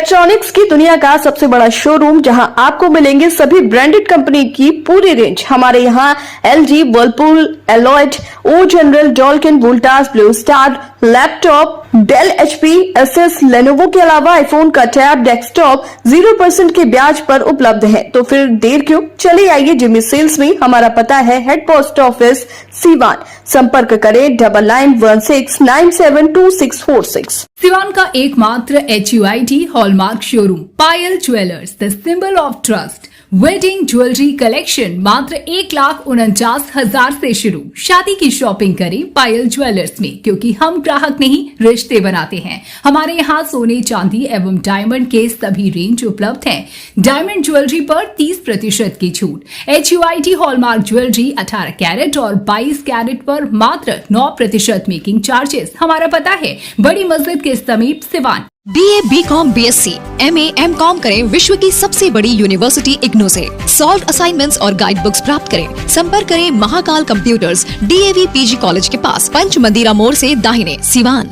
Electronics की दुनिया का सबसे बड़ा शोरूम जहां आपको मिलेंगे सभी ब्रांडेड कंपनी की पूरी रेंज। हमारे यहां LG, Whirlpool, Lloyd, O General, Daikin, Voltas, Blue Star, laptop, Dell, HP, एसएस, लेनोवो के अलावा आईफोन का टैब, डेस्कटॉप 0% के ब्याज पर उपलब्ध है। तो फिर देर क्यों, चले आइए जिमी सेल्स में। हमारा पता है हेड पोस्ट ऑफिस, सीवान। संपर्क करें 9916972646। सिवान का एकमात्र HUID hallmark showroom Payal jewellers, the symbol of trust. Wedding jewellery collection मात्र 1,49,000 से शुरू। शादी की शॉपिंग करें पायल ज्वेलर्स में, क्योंकि हम ग्राहक नहीं रिश्ते बनाते हैं। हमारे यहाँ सोने, चांदी एवं डायमंड के सभी रेंज उपलब्ध हैं। डायमंड ज्वेलरी पर 30% की छूट। HUID हॉलमार्क ज्वेलरी 18 कैरेट और 22 कैरेट पर मात्र 9% मेकिंग चार्जेस। हमारा पता है बड़ी मस्जिद के समीप, Siwan. BA, BCom, BSc, MA, MCom करें विश्व की सबसे बड़ी यूनिवर्सिटी इग्नू से। सॉल्व असाइनमेंट्स और गाइड बुक्स प्राप्त करें। संपर्क करें Mahakal computers, DAV PG college के पास, पंच मंदिरा मोड़ से दाहिने, सिवान।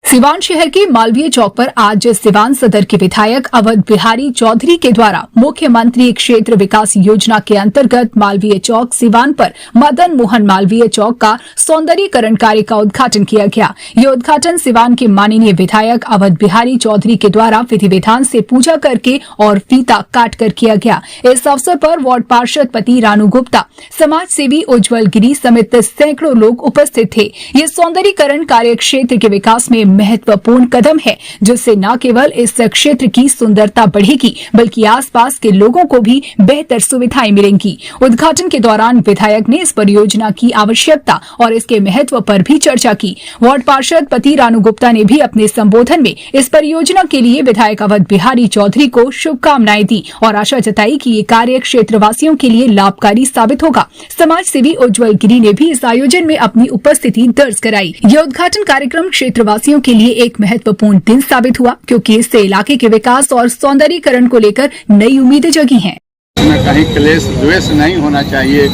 सिवान शहर के मालवीय चौक पर आज सिवान सदर के विधायक अवध बिहारी चौधरी के द्वारा मुख्यमंत्री क्षेत्र विकास योजना के अंतर्गत मालवीय चौक सिवान पर मदन मोहन मालवीय चौक का सौंदर्यीकरण कार्य का उद्घाटन किया गया। ये उद्घाटन सिवान के माननीय विधायक अवध बिहारी चौधरी के द्वारा विधि विधान से पूजा करके और फीता काट कर किया गया। इस अवसर पर वार्ड पार्षद पति रानू गुप्ता, समाज सेवी उज्जवल गिरी समेत सैकड़ों लोग उपस्थित थे। ये सौंदर्यीकरण कार्य क्षेत्र के विकास में महत्वपूर्ण कदम है, जिससे न केवल इस क्षेत्र की सुंदरता बढ़ेगी बल्कि आसपास के लोगों को भी बेहतर सुविधाएं मिलेंगी। उद्घाटन के दौरान विधायक ने इस परियोजना की आवश्यकता और इसके महत्व पर भी चर्चा की। वार्ड पार्षद पति रानू गुप्ता ने भी अपने संबोधन में इस परियोजना के लिए विधायक अवध बिहारी चौधरी को शुभकामनाएं दी और आशा जताई कि ये कार्य क्षेत्रवासियों के लिए लाभकारी साबित होगा। समाज सेवी उज्जवल गिरी ने भी इस आयोजन में अपनी उपस्थिति दर्ज कराई। यह उद्घाटन कार्यक्रम क्षेत्रवासियों के लिए एक महत्वपूर्ण दिन साबित हुआ, क्योंकि इससे इलाके के विकास और सौंदर्यीकरण को लेकर नई उम्मीदें जगी हैं। कहीं क्लेश द्वेष नहीं होना चाहिए।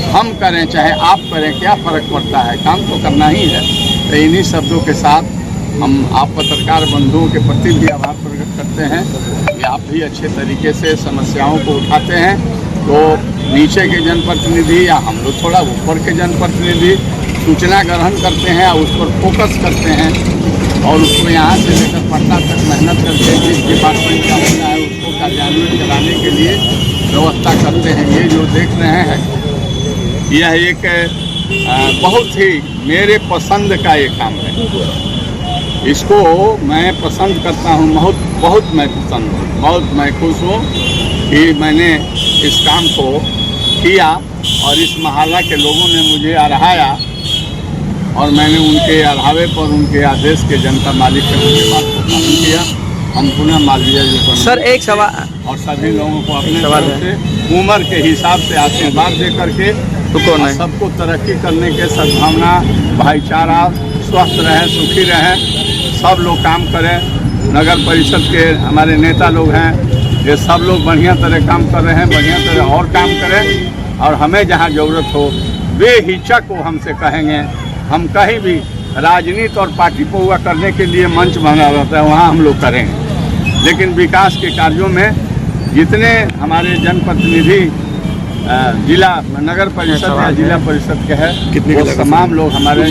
हम करें चाहे आप करें, क्या फर्क पड़ता है, काम तो करना ही है। तो इन्हीं शब्दों के साथ हम आप पत्रकार बंधुओं के प्रति भी आभार प्रकट करते हैं कि आप भी अच्छे तरीके से समस्याओं को उठाते हैं। तो नीचे के जनप्रतिनिधि या हम लोग थोड़ा ऊपर के जनप्रतिनिधि सूचना ग्रहण करते हैं और उस पर फोकस करते हैं और उसको यहाँ से लेकर पटना तक मेहनत करके जिस डिपार्टमेंट का होना है उसको कार्यान्वित कराने के लिए व्यवस्था करते हैं। ये जो देख रहे हैं यह एक बहुत ही मेरे पसंद का ये काम है। इसको मैं पसंद करता हूँ, बहुत मैं पसंद हूँ, बहुत मैं खुश हूँ कि मैंने इस काम को किया और इस मोहल्ला के लोगों ने मुझे अरहाया और मैंने उनके अढ़ावे पर उनके आदेश के जनता मालिक के मुझे बात को पालन किया। हम पुनः मालवीय जी को सर एक सवाल और सभी लोगों को अपने सवाल से उम्र के हिसाब से आशीर्वाद दे करके सबको तरक्की करने के सद्भावना, भाईचारा, स्वस्थ रहें, सुखी रहें, सब लोग काम करें। नगर परिषद के हमारे नेता लोग हैं, ये सब लोग बढ़िया तरह काम कर रहे हैं, बढ़िया तरह और काम करें और हमें जहाँ ज़रूरत हो बेहिचक वो हमसे कहेंगे। हम कहीं भी राजनीति और पार्टी पहुआ करने के लिए मंच बना रहता है, वहाँ हम लोग करेंगे। लेकिन विकास के कार्यों में जितने हमारे जनप्रतिनिधि जिला नगर परिषद या जिला परिषद के हैं, वो तमाम लोग हमारे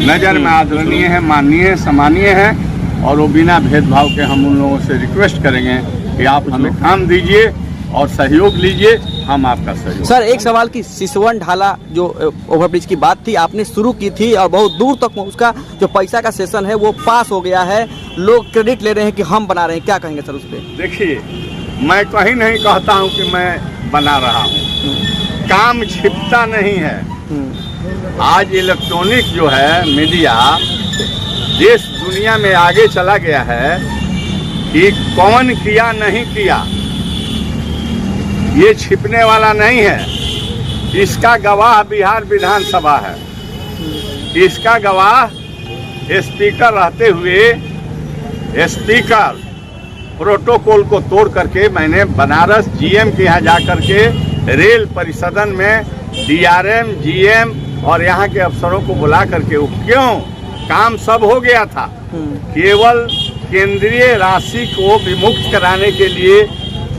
नज़र में आदरणीय हैं, माननीय, सम्मानीय हैं और वो बिना भेदभाव के हम उन लोगों से रिक्वेस्ट करेंगे कि आप हमें काम दीजिए और सहयोग लीजिए, हम आपका सहयोग। सर एक सवाल की सिसवन ढाला जो ओवरब्रिज की बात थी, आपने शुरू की थी और बहुत दूर तक उसका जो पैसा का सेशन है वो पास हो गया है, लोग क्रेडिट ले रहे हैं कि हम बना रहे हैं, क्या कहेंगे सर उस पर? देखिए, मैं कहीं नहीं कहता हूं कि मैं बना रहा हूं, काम छिपता नहीं है। आज इलेक्ट्रॉनिक जो है मीडिया देश दुनिया में आगे चला गया है कि कौन किया नहीं किया ये छिपने वाला नहीं है। इसका गवाह बिहार विधानसभा है, इसका गवाह स्पीकर रहते हुए स्पीकर प्रोटोकॉल को तोड़ करके मैंने बनारस जीएम के यहाँ जा करके रेल परिषदन में डीआरएम, जीएम और यहाँ के अफसरों को बुला करके, क्यों काम सब हो गया था, केवल केंद्रीय राशि को विमुक्त कराने के लिए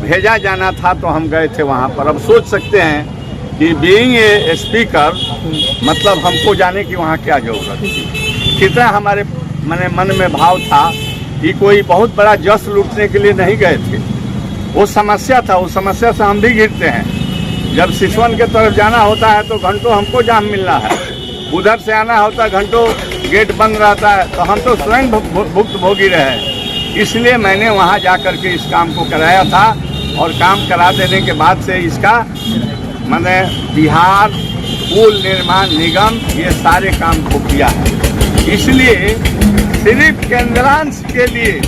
भेजा जाना था, तो हम गए थे वहाँ पर। अब सोच सकते हैं कि बीइंग ए स्पीकर मतलब हमको जाने की वहाँ क्या जरूरत थी। कितना हमारे मन में भाव था कि कोई बहुत बड़ा जस लूटने के लिए नहीं गए थे। वो समस्या था, उस समस्या से हम भी घिरते हैं। जब सिसवन के तरफ जाना होता है तो घंटों हमको जाम मिलना है, उधर से आना होता है घंटों गेट बंद रहता है, तो हम तो स्वयं भुक्तभोगी रहे। इसलिए मैंने वहाँ जा कर के इस काम को कराया था, और काम करा देने के बाद से इसका मैंने बिहार पुल निर्माण निगम ये सारे काम को किया है। इसलिए सिर्फ केंद्रांश के लिए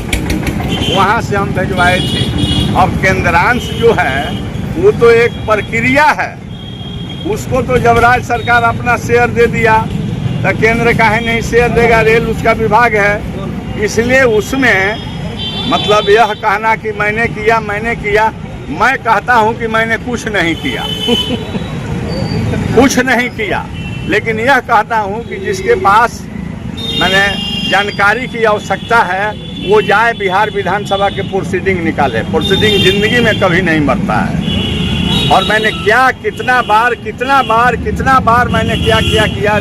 वहाँ से हम भिजवाए थे। अब केंद्रांश जो है वो तो एक प्रक्रिया है, उसको तो जब राज्य सरकार अपना शेयर दे दिया तो केंद्र काहे नहीं शेयर देगा, रेल उसका विभाग है। इसलिए उसमें मतलब यह कहना कि मैंने किया, मैं कहता हूं कि मैंने कुछ नहीं किया कुछ नहीं किया, लेकिन यह कहता हूं कि जिसके पास मैंने जानकारी की आवश्यकता है वो जाए बिहार विधानसभा के प्रोसीडिंग निकाले। प्रोसीडिंग जिंदगी में कभी नहीं मरता है। और मैंने क्या कितना बार मैंने क्या किया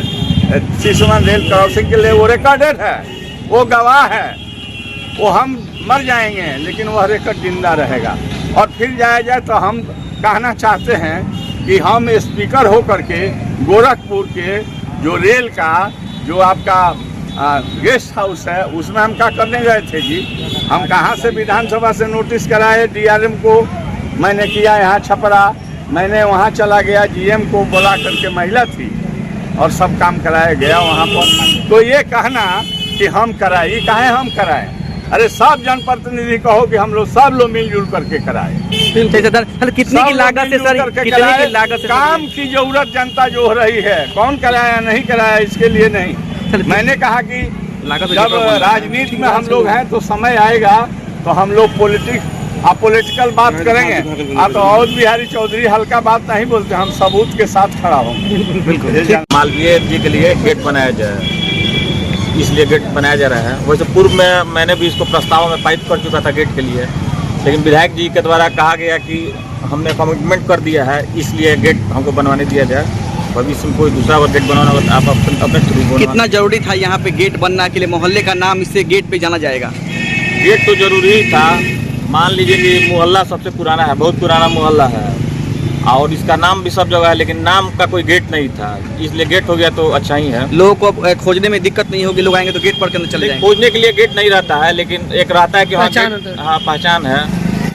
सिसवन रेल क्रॉसिंग के लिए, वो रिकॉर्डेड है, वो गवाह है। वो हम मर जाएंगे लेकिन वह रिकॉर्ड जिंदा रहेगा। और फिर जाए तो हम कहना चाहते हैं कि हम स्पीकर होकर के गोरखपुर के जो रेल का जो आपका गेस्ट हाउस है उसमें हम क्या करने गए थे जी। हम कहाँ से विधानसभा से नोटिस कराए, डीआरएम को मैंने किया यहाँ छपरा, मैंने वहाँ चला गया, जीएम को बुला करके, महिला थी, और सब काम कराया गया वहाँ पर। तो ये कहना कि हम कराए, काहे हम कराए? अरे सब जनप्रतिनिधि कहो कि हम लोग सब लोग मिलजुल करके कराए। कितनी की लागत से सर, कितनी की लागत से काम की जरूरत जनता जो हो रही है, कौन कराया नहीं कराया इसके लिए नहीं। मैंने कहा कि जब राजनीति में हम लोग हैं तो समय आएगा तो हम लोग पॉलिटिकल बात करेंगे। आप तो और बिहारी चौधरी हल्का बात नहीं बोलते, हम सबूत के साथ खड़ा होंगे। मालवीय जी के लिए गेट बनाया जाए, इसलिए गेट बनाया जा रहा है। वैसे पूर्व में मैंने भी इसको प्रस्ताव में पारित कर चुका था गेट के लिए, लेकिन विधायक जी के द्वारा कहा गया कि हमने कमिटमेंट कर दिया है, इसलिए गेट हमको बनवाने दिया जाए। भविष्य में कोई दूसरा गेट बनवाना हो तो आप अपने थ्रू। कितना जरूरी था यहाँ पे गेट बनना के लिए? मोहल्ले का नाम इससे गेट पे जाना जाएगा। गेट तो जरूरी था। मान लीजिए कि मोहल्ला सबसे पुराना है, बहुत पुराना मोहल्ला है, और इसका नाम भी सब जगह है, लेकिन नाम का कोई गेट नहीं था, इसलिए गेट हो गया तो अच्छा ही है। लोगों को खोजने में दिक्कत नहीं होगी, लोग आएंगे तो गेट पर चले जाएंगे। खोजने के लिए गेट नहीं रहता है, लेकिन एक रहता है कि हाँ पहचान है।